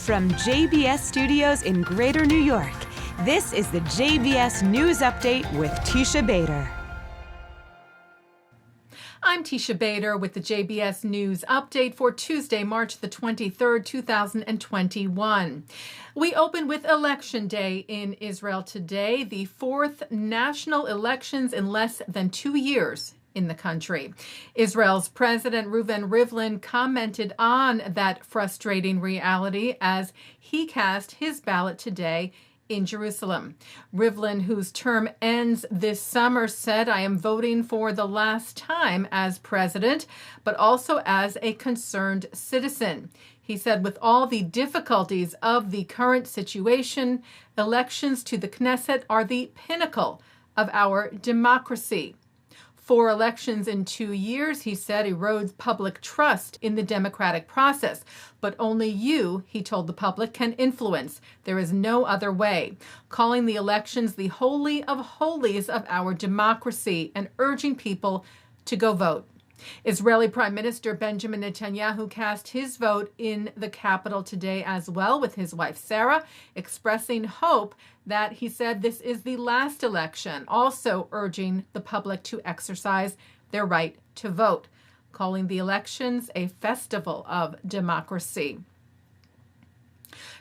From JBS Studios in Greater New York, this is the JBS News Update with Teisha Bader. I'm Teisha Bader with the JBS News Update for Tuesday, March the 23rd, 2021. We open with Election Day in Israel today, the fourth national elections in less than 2 years in the country. Israel's President Reuven Rivlin commented on that frustrating reality as he cast his ballot today in Jerusalem. Rivlin, whose term ends this summer, said, "I am voting for the last time as president, but also as a concerned citizen." He said, with all the difficulties of the current situation, elections to the Knesset are the pinnacle of our democracy. 4 elections in 2 years, he said, erodes public trust in the democratic process. But only you, he told the public, can influence. There is no other way. Calling the elections the holy of holies of our democracy and urging people to go vote. Israeli Prime Minister Benjamin Netanyahu cast his vote in the capital today as well with his wife Sarah, expressing hope that he said this is the last election, also urging the public to exercise their right to vote, calling the elections a festival of democracy.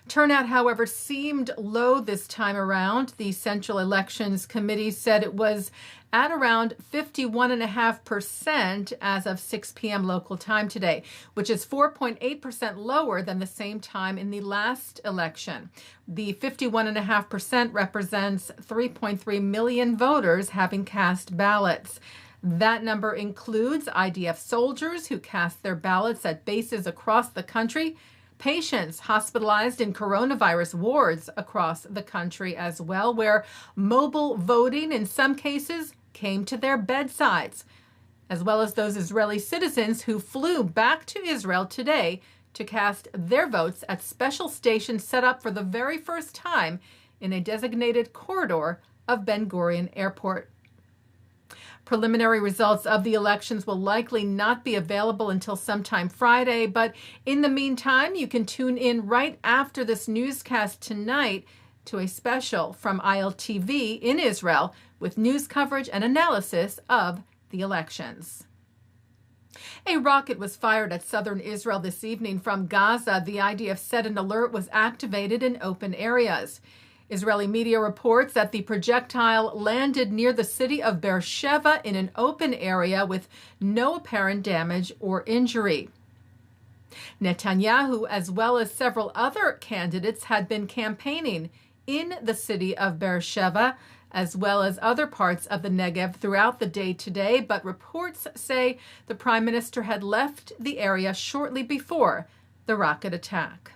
Turnout, however, seemed low this time around. The Central Elections Committee said it was at around 51.5% as of 6 p.m. local time today, which is 4.8% lower than the same time in the last election. The 51.5% represents 3.3 million voters having cast ballots. That number includes IDF soldiers who cast their ballots at bases across the country, patients hospitalized in coronavirus wards across the country as well, where mobile voting in some cases came to their bedsides, as well as those Israeli citizens who flew back to Israel today to cast their votes at special stations set up for the very first time in a designated corridor of Ben Gurion Airport. Preliminary results of the elections will likely not be available until sometime Friday, but in the meantime, you can tune in right after this newscast tonight to a special from ILTV in Israel with news coverage and analysis of the elections. A rocket was fired at southern Israel this evening from Gaza. The IDF said an alert was activated in open areas. Israeli media reports that the projectile landed near the city of Beersheba in an open area with no apparent damage or injury. Netanyahu, as well as several other candidates, had been campaigning in the city of Beersheba, as well as other parts of the Negev throughout the day today, but reports say the prime minister had left the area shortly before the rocket attack.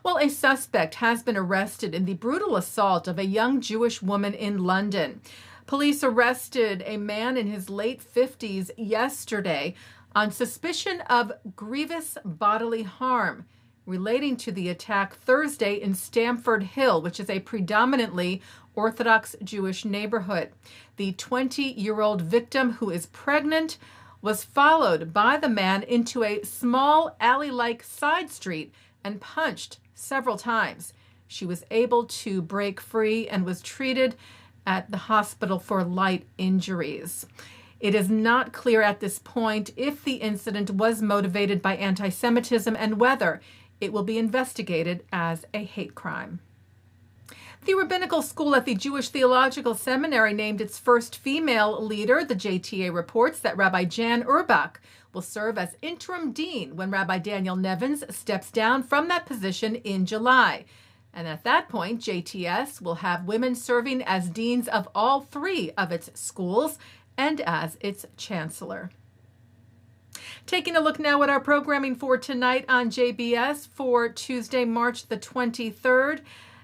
Well, a suspect has been arrested in the brutal assault of a young Jewish woman in London. Police arrested a man in his late 50s yesterday on suspicion of grievous bodily harm relating to the attack Thursday in Stamford Hill, which is a predominantly Orthodox Jewish neighborhood. The 20-year-old victim, who is pregnant, was followed by the man into a small alley-like side street and punched several times. She was able to break free and was treated at the hospital for light injuries. It is not clear at this point if the incident was motivated by anti-Semitism and whether it will be investigated as a hate crime. The Rabbinical School at the Jewish Theological Seminary named its first female leader. The JTA reports that Rabbi Jan Urbach will serve as interim dean when Rabbi Daniel Nevins steps down from that position in July. And at that point, JTS will have women serving as deans of all 3 of its schools and as its chancellor. Taking a look now at our programming for tonight on JBS for Tuesday, March the 23rd.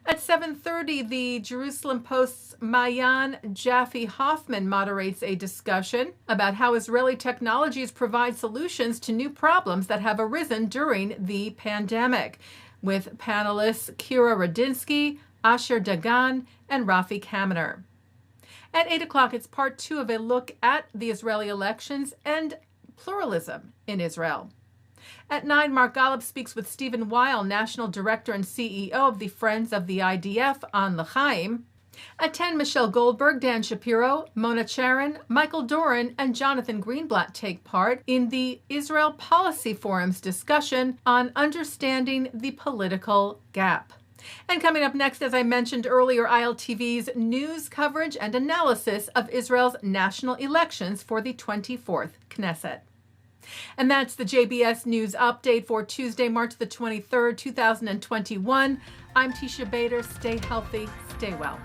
At 7:30, the Jerusalem Post's Mayan Jaffe Hoffman moderates a discussion about how Israeli technologies provide solutions to new problems that have arisen during the pandemic, with panelists Kira Radinsky, Asher Dagan, and Rafi Kamener. At 8 o'clock, it's part 2 of a look at the Israeli elections and pluralism in Israel. At 9, Mark Golub speaks with Stephen Weil, National Director and CEO of the Friends of the IDF, on L'chaim. At 10, Michelle Goldberg, Dan Shapiro, Mona Charon, Michael Doran, and Jonathan Greenblatt take part in the Israel Policy Forum's discussion on understanding the political gap. And coming up next, as I mentioned earlier, ILTV's news coverage and analysis of Israel's national elections for the 24th Knesset. And that's the JBS News Update for Tuesday, March the 23rd, 2021. I'm Teisha Bader. Stay healthy, stay well.